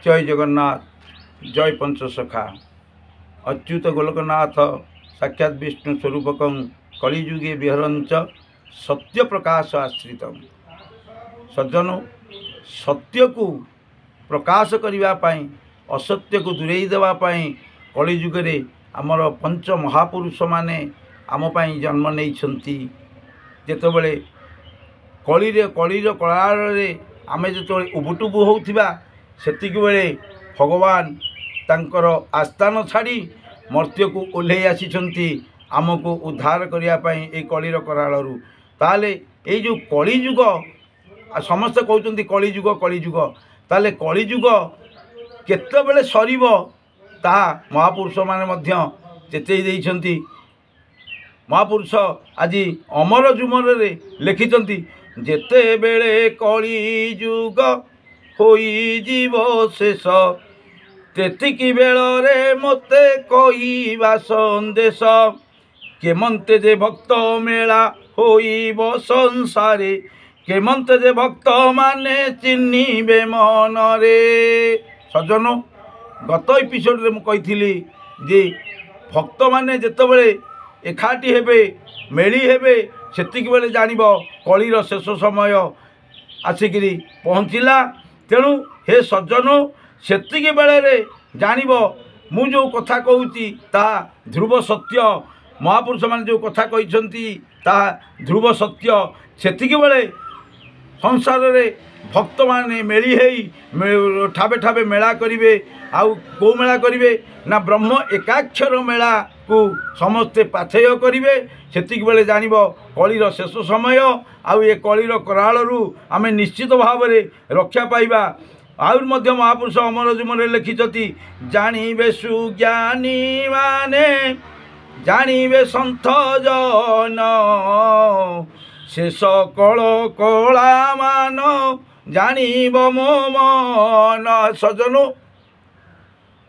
जय जगन्नाथ जय पंचसखा अच्युत गोलकनाथ साक्षात विष्णु स्वरूपकं कलिजुगे विहरंच सत्य प्रकाश आश्रित सज्जन सत्य को प्रकाश करने असत्य को दूरेई देवाई कलिजुगे आमर पंच महापुरुष माने आम पाई जन्म नहीं जेतबले कलीर कलार आमे जो उबुटुबु होउथिबा सेतिक बेले भगवान तांकर आस्थान छाड़ी मर्त्य को ओल्हे आसीचंती आमको उद्धार करने ये कलीर करालू ताले ये जो कलिजुग समस्त कहते कलिजुग ताले कलिजुग केतबेले सरीब ता महापुरुष माने मध्य चेतई देइछंती। महापुरुष आज अमर जुमर लिखिंट जेते बेले कलिजुग होइजिव शेष तेतिकी बेलरे मते कहिबा संदेश केमंते जे भक्त मेला होइब संसारे केमंते जे भक्त माने चिन्हिबे मनरे। सज्जन गत एपिसोड रे मु कहिथिली जे भक्त माने जेतेबेले एकाठी हेबे मेली हेबे सेतिक बेले जानिब कलिर शेष समय आसिकी पहुँचला। तेणु हे सज्जन सेतिक बेले जानिब मु जो कथा कहूची ता ध्रुव सत्य महापुरुष मान जो कथा कहते ता ध्रुव सत्य सेतिक बेले संसार रे भक्त माने मेली हेई ठाबे ठाबे मेला करिवे आउ को मेला करिवे ना ब्रह्म एकाक्षर मेला को समस्ते पाथेय करिवे सेतिक बेले जानिब कलिर शेष समय आउ ये कलिर करालू आमे निश्चित भाव में रक्षा पाइबा। आउर मध्य महापुरुष अमर जुमरे लिखिछति जानिबे सुज्ञानी माने जानिबे सन्थ जन से सकल कला मान जानिब मो मन। सजन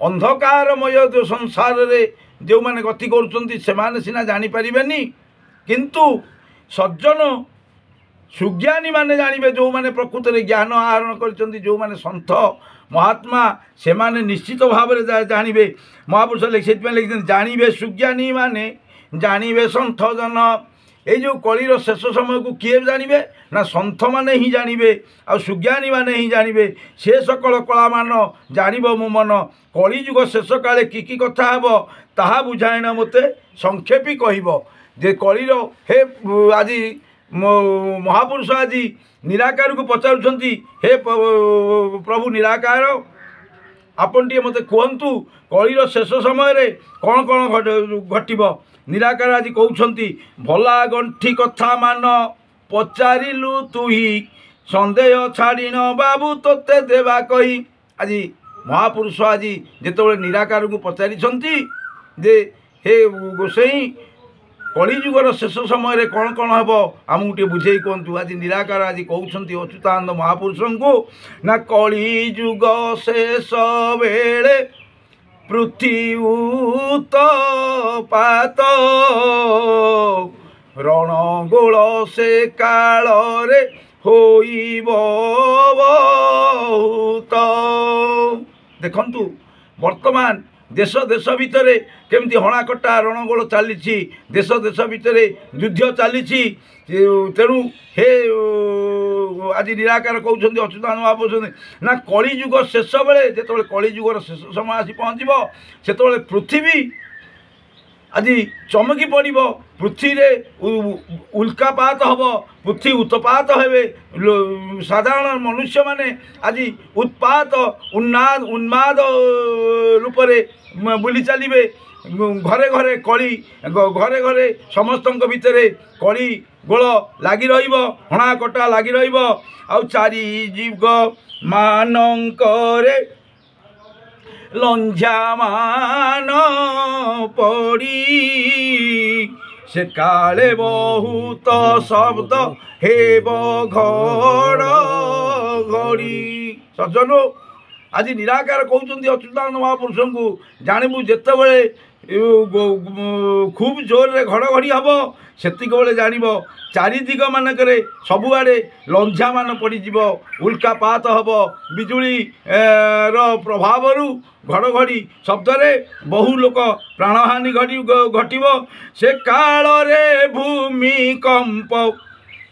अंधकारमय जो संसार रे जो माने गति करुछंती सेमाने सिना जानि परिबेनी किंतु सज्जन सुज्ञानी माने जानिबे जो माने प्रकृत रे ज्ञान आहरण करछंती जो माने संत महात्मा से माने निश्चित भाव में जानिबे। महापुरुष लिखिछन जानिबे सुज्ञानी माने जानिबे सन्थ जन ये जो कलिर शेष समय को किए जानिबे ना सन्थ माने ही जानिबे आ सुज्ञानी माने ही जानिबे से सकल कला मान जानिब मो मन कलिजुग शेष काले की कथा हेब ताहा बुझाएना मते संक्षेपी कहब जे कलिर हे आज महापुरुष आज निराकार को पचारुछंती हे प्रभु निराकार आपन टे मते कहतु कलिर शेष समय रे कौन कौन घटिब। निराकार आज कहउछंती भला गंठी कथा मान पचारिलु तुही संदेह छाड़ी न बाबू तोते देवा कही। आज महापुरुष आज जेतेबेले निराकार को पचारिछंती जे हे गोसाई कलिजुगर शेष समय रे कौन कौन हेब आमको टे बुझे कहतु। आज निराकार आज कहउछंती अच्युतानंद महापुरुष को ना कलिजुग शेष बेले पृथ्वी उत्पात रणगोल से काल रे होइब बहुत। देखंतु वर्तमान देश देश भितर केमती हणाकटा रणगोल चली देश देश भितर युद्ध चली तेणु हे आज निराकार कहते अच्युतानंद महापुरुष ना कलिजुग शेष बेले जो कलिजुगर शेष समय आसी पहुँचब से पृथ्वी आज चमकी पड़ पृथ्वी रे उल्कापात हम पृथ्वी उत्पात हे साधारण मनुष्य माने आज उत्पात उन्माद रूप से बुली चलिए घरे घरे कली घरे घरे समस्त भितर कली गोल लगी हणाकटा लगी आउ चारि जीव मानंकरे लंझा मान पड़ी से काले बहुत शब्द हेब घड़ घड़ी। सज्जन आज निराकार कहते अच्युतानंद महापुरुष को जानबू जितेबले खूब जोर रे घड़घड़ी हम सेतिक बेले जानिब चारिदिग मानकरे सबुआड़े लंझा मान पड़ीज उल्कापात हम बिजुली प्रभाव घड़घड़ी शब्द बहु लोक प्राणहानि घटव से काल रे भूमिकंप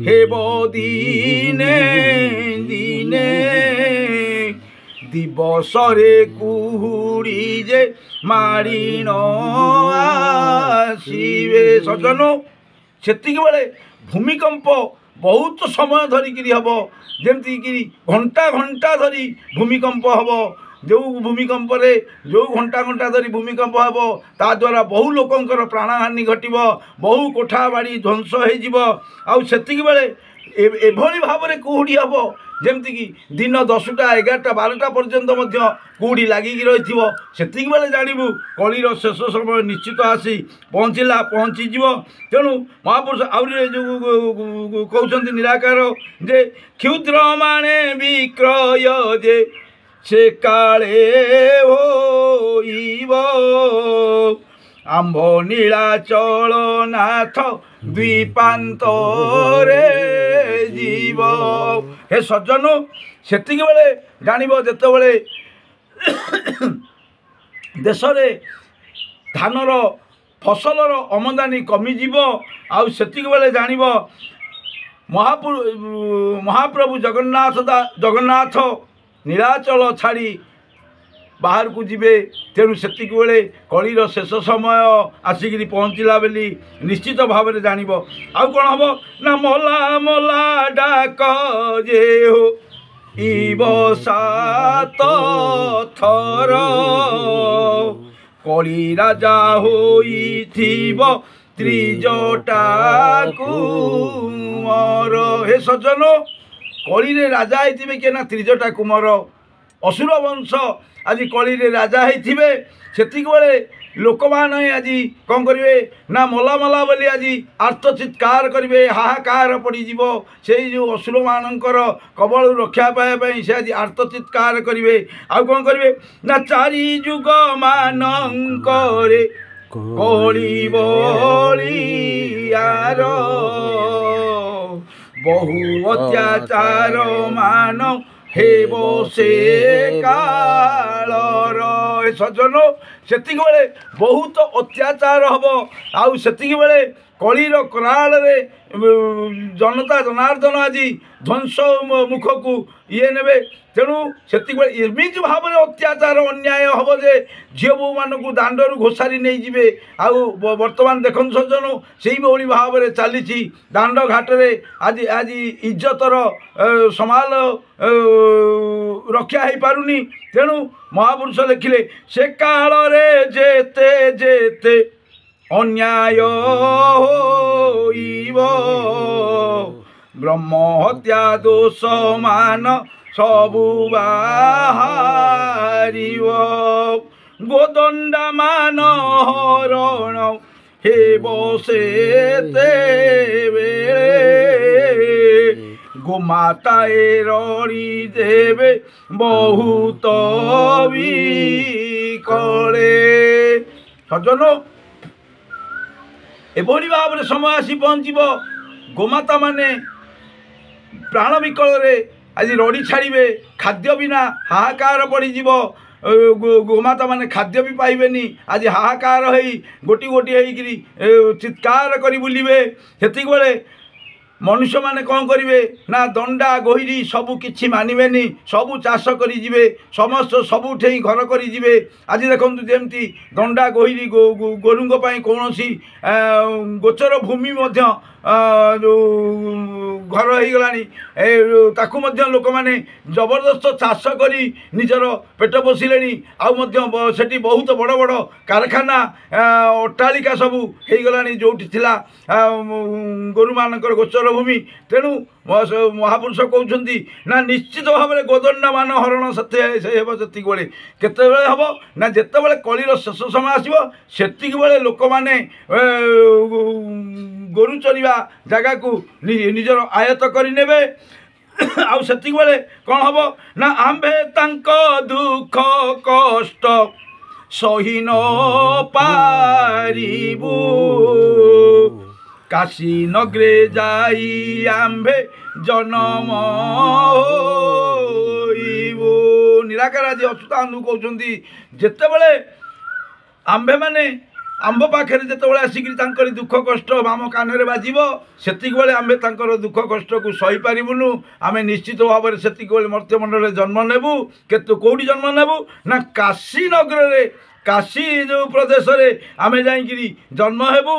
हेब दिने दिने दिवस रे कुहुड़ी जे माड़ी न आसीबे सजनो सेतिक बेले भूमिकंप बहुत समय धरिकी हम जमीक घंटा घंटा धरी भूमिकंप हम जो भूमिकंप रे जो घंटा घंटा धरी भूमिकंप हम ता द्वारा बहु लोकंकर प्राणहानि घटव बहु कोठा बाड़ी ध्वंस होतिक बेले एभली भाव में कुहुड़ी हम जमीक दिन 10टा 11टा 12टा पर्यंत कुहुड़ी लगिकी रही बेले जानू कलिर शेष समय निश्चित आसी पहुँचीज तेणु महापुरुष आउरी जो कहते निराकार जे क्षुद्र माने विक्रय जे से काले होइब आंभ नीलाचल नाथ द्वीपांतरे जीव हे सज्जन सेतिक बेले जानिब जेतेबेले देश रे धानर फसलर आमदानी कमिजिब आउ सेतिक बेले जानिब महाप्रभु जगन्नाथ नीलाचल छाड़ी बाहर को जीवे तेणु सेतिक बेले कलिर शेष समय आसिक पहुँचला बेली निश्चित भाव में जानब आउ कौन हम ना मला मला डाक जे हो इब सात थर कली राजा होइथिब त्रिजटा कुंवर हे सज्जन कली रे राजा होइथिबे के ना त्रिजटा कुंवर असुर वंश आज कली रे राजा होइथिबे सेतिक बेले लोक माने आज कौन करेंगे ना मला मला बोली आज आर्त चित्कार करेंगे हाहाकार पड़ीज से जो असुर मानकर कबल रक्षा पाइबापी से आज आर्त चित्कार करेंगे आउ कौन करेंगे ना चारि जुग मानकरे कली बलियार बहु अत्याचार मान हेब से कालर सज्जन सेतिक बेले बहुत अत्याचार हम आउ सेतिक बेले कलिर कराल रे जनता जनार्दन आज ध्वंस मुख को ये ने तेणु सेतिक बेले एमती भाव में अत्याचार अन्याय हम जे झील बो मान दांडर घोषारी नहीं जी आउ बर्तमान देखो सज्जन से भाव में चली दांड घाटे आज आज इज्जतर समाल रक्षा हो पारुनी तेणु महापुरुष लिखिले से काल रे जेते जेते अन्याय होइब ब्रह्म हत्या दोष मान सबु बाहारिब गोदंडा मान हरण हेब सेते बेले गोमाताए रड़ी देवे बहुत विकले सज्जन एभली भाव में समय आसी पहुँचब गोमाता माने प्राण विकल रे आज रड़ी छाड़े खाद्य बिना हाहाकार पड़ीज गोमाता माने खाद्य भी पाइबेनी आज हाहाकार हो गोटी गोटी होकरी चित्कार कर बुलिबे सेतिक बेले मनुष्य माने कौन करेंगे ना दंडा गोहिरी सबू किछि मानिबेनी सबू चाष करी जिवे समस्त सबुठे घर करी जिवे आज देखु जमती दंडा गोहिरी गोरुंग पई कोनोसी गोचर भूमि मध्य जो घर हो गलानी ताकू मध्य लोक माने जबरदस्त चाष करी निजर पेट पोषिले आउ सेठी बहुत बड़ बड़ कारखाना अट्टालिका सबू हो गलानी जोठी थिला गोरु मानकर गोचर भूमि तेणु महापुरुष कहते ना निश्चित भाव में गोदंडा मान हरण से हे से बेले केते हम ना जिते बड़े कलिर शेष समय आसो से बेले लोक मैंने गोरु चरिया जगह को निजर आयत्त करने आउ सेति बेले कौन हम ना आंबे तांको दुख कष्ट ସହି ନ ପାରିବୁ କାଶୀ ନଗରେ ଯାଇ ଆମ୍ଭେ ଜନମ ହୋଇବୁ। ନିରାକାର ଆଜି ଅଚ୍ୟୁତାନନ୍ଦ କହୁଛନ୍ତି ଯେତେବେଳେ ଆମ୍ଭେମାନେ ଆମ୍ଭ ପାଖରେ ଯେତେବେଳେ ଆସିକରି ତାଙ୍କର ଦୁଃଖ କଷ୍ଟ ଆମ କାନରେ ବାଜିବ ସେତିକିବେଳେ ଆମେ ତାଙ୍କର ଦୁଃଖ କଷ୍ଟକୁ ସହିପାରିବୁନୁ। ଆମେ ନିଶ୍ଚିତ ଭାବରେ ସେତିକିବେଳେ ମର୍ତ୍ତ୍ୟମଣ୍ଡଳରେ ଜନ୍ମ ନେବୁ। କିନ୍ତୁ କେଉଁଠି ଜନ୍ମ ନେବୁ ନା କାଶୀ ନଗରରେ କାଶୀ ଯେଉଁ ପ୍ରଦେଶରେ ଆମେ ଯାଇକିରି ଜନ୍ମ ହେବୁ।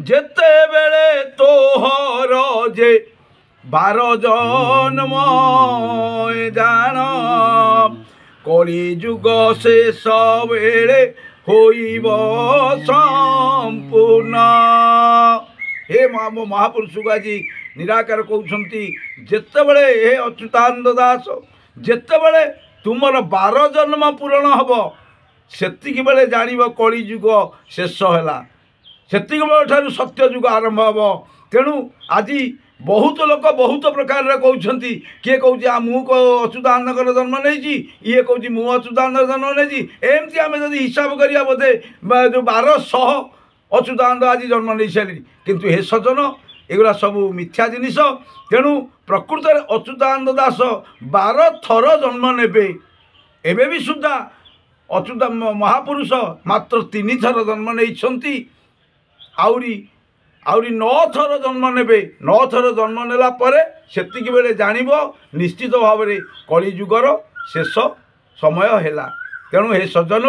ଯେତେବେଳେ ତୋହର ଯେ 12 ଜନ୍ମ ଜାଣ କଳି ଯୁଗ ଶେଷ ବେଳେ ହୋଇବ ସମ୍ପୂର୍ଣ୍ଣ। ହେ ମହାପୁରୁଷକୁ ଆଜି ନିରାକାର କହୁଛନ୍ତି ଯେତେବେଳେ ହେ ଅଚ୍ୟୁତାନନ୍ଦ ଦାସ ଯେତେବେଳେ ତୁମର 12 ଜନ୍ମ ପୂରଣ ହେବ ସେତିକିବେଳେ ଜାଣିବ କଳି ଯୁଗ ଶେଷ ହେଲା। ସେତିକିବେଳେ ଠାରୁ ସତ୍ୟ ଯୁଗ ଆରମ୍ଭ ହେବ। ତେଣୁ ଆଜି ବହୁତ ଲୋକ ବହୁତ ପ୍ରକାରର କହୁଛନ୍ତି। କିଏ କହୁଛି ମୁଁ ଅଚ୍ୟୁତାନନ୍ଦଙ୍କର ଜନ୍ମ ନେଇଛି, ଇଏ କହୁଛି ମୁଁ ଅଚ୍ୟୁତାନନ୍ଦର ଜନ୍ମ ନେଇଛି। ଏମିତି ଆମେ ଯଦି ହିସାବ କରିବା ବୋଧେ ଯେଉଁ 1200 ଅଚ୍ୟୁତାନନ୍ଦ ଆଜି ଜନ୍ମ ନେଇସାରିଲେଣି। କିନ୍ତୁ ହେ ସଜ୍ଜନ ଏଗୁଡ଼ା ସବୁ ମିଥ୍ୟା ଜିନିଷ। ତେଣୁ ପ୍ରକୃତରେ ଅଚ୍ୟୁତାନନ୍ଦ ଦାସ 12 ଥର ଜନ୍ମ ନେବେ। ଏବେ ବି ସୁଦ୍ଧା ଅଚ୍ୟୁତ ମହାପୁରୁଷ ମାତ୍ର 3 ଥର ଜନ୍ମ ନେଇଛନ୍ତି। ଆହୁରି 9 ଥର ଜନ୍ମ ନେବେ। 9 ଥର ଜନ୍ମ ନେଲା ପରେ ସେତିକି ବେଳେ ଜାଣିବ ନିଶ୍ଚିତ ଭାବରେ କଳିଯୁଗର ଶେଷ ସମୟ ହେଲା। ତେଣୁ ହେ ସଜ୍ଜନ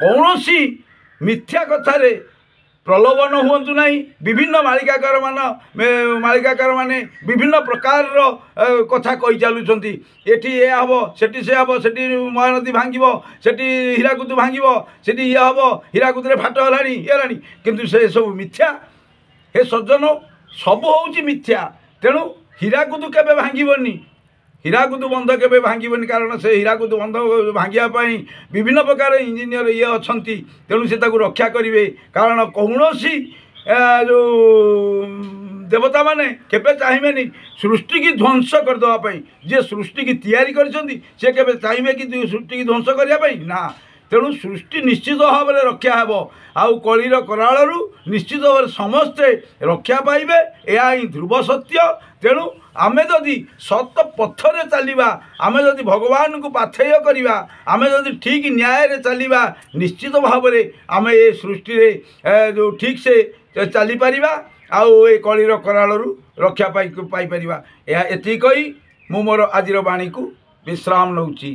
କୌଣସି ମିଥ୍ୟା କଥାରେ ପ୍ରଲୋଭନ ହୁଅନ୍ତୁ ନାହିଁ। ବିଭିନ୍ନ ମାଳିକାକାରମାନେ ବିଭିନ୍ନ ପ୍ରକାରର କଥା କହି ଚାଲୁଛନ୍ତି। ଏଠି ଏ ହେବ, ସେଠି ସେ ହେବ, ସେଠି ମହାନଦୀ ଭାଙ୍ଗିବ, ସେଠି ହୀରାକୁଦ ଭାଙ୍ଗିବ, ସେଠି ଇଏ ହେବ, ହୀରାକୁଦରେ ଫାଟ ହେଲାଣି ଇଏ ହେଲାଣି। କିନ୍ତୁ ସେସବୁ ମିଥ୍ୟା। ହେ ସଜ୍ଜନ ସବୁ ହେଉଛି ମିଥ୍ୟା। ତେଣୁ ହୀରାକୁଦ କେବେ ଭାଙ୍ଗିବନି, ହୀରାକୁଦ ବନ୍ଧ କେବେ ଭାଙ୍ଗିବନି। କାରଣ ସେ ହୀରାକୁଦ ବନ୍ଧ ଭାଙ୍ଗିବା ପାଇଁ ବିଭିନ୍ନ ପ୍ରକାର ଇଞ୍ଜିନିୟର ଇଏ ଅଛନ୍ତି। ତେଣୁ ସେ ତାକୁ ରକ୍ଷା କରିବେ। କାରଣ କୌଣସି ଯେଉଁ ଦେବତାମାନେ କେବେ ଚାହିଁବେନି ସୃଷ୍ଟିକି ଧ୍ୱଂସ କରିଦେବା ପାଇଁ। ଯିଏ ସୃଷ୍ଟିକି ତିଆରି କରିଛନ୍ତି ସେ କେବେ ଚାହିଁବେ କି ସୃଷ୍ଟିକି ଧ୍ୱଂସ କରିବା ପାଇଁ ନା। ତେଣୁ ସୃଷ୍ଟି ନିଶ୍ଚିତ ଭାବରେ ରକ୍ଷା ହେବ। ଆଉ କଳିର କରାଳରୁ ନିଶ୍ଚିତ ଭାବରେ ସମସ୍ତେ ରକ୍ଷା ପାଇବେ। ଏହା ହିଁ ଧ୍ରୁବ ସତ୍ୟ। ତେଣୁ ଆମେ ଯଦି ସତ ପଥରେ ଚାଲିବା, ଆମେ ଯଦି ଭଗବାନଙ୍କୁ ପାଥେୟ କରିବା, ଆମେ ଯଦି ଠିକ୍ ନ୍ୟାୟରେ ଚାଲିବା ନିଶ୍ଚିତ ଭାବରେ ଆମେ ଏ ସୃଷ୍ଟିରେ ଯେଉଁ ଠିକ୍ସେ ଚାଲିପାରିବା। ଆଉ ଏ କଳିର କରାଳରୁ ରକ୍ଷା ପାଇପାରିବା। ଏହା ଏତିକି କହି ମୁଁ ମୋର ଆଜିର ବାଣୀକୁ ବିଶ୍ରାମ ନେଉଛି।